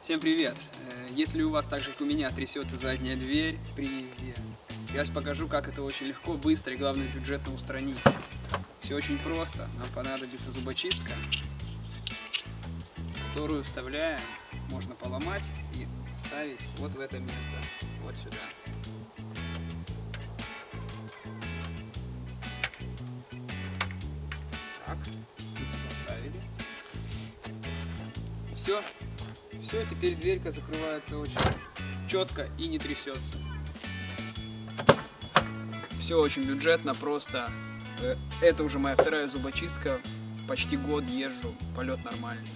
Всем привет! Если у вас так же, как у меня, трясется задняя дверь при езде, я сейчас покажу, как это очень легко, быстро и, главное, бюджетно устранить. Все очень просто. Нам понадобится зубочистка, которую вставляем, можно поломать и вставить вот в это место, вот сюда. Так, поставили. Все, теперь дверька закрывается очень четко и не трясется. Все очень бюджетно, просто. Это уже моя вторая зубочистка. Почти год езжу, полет нормальный.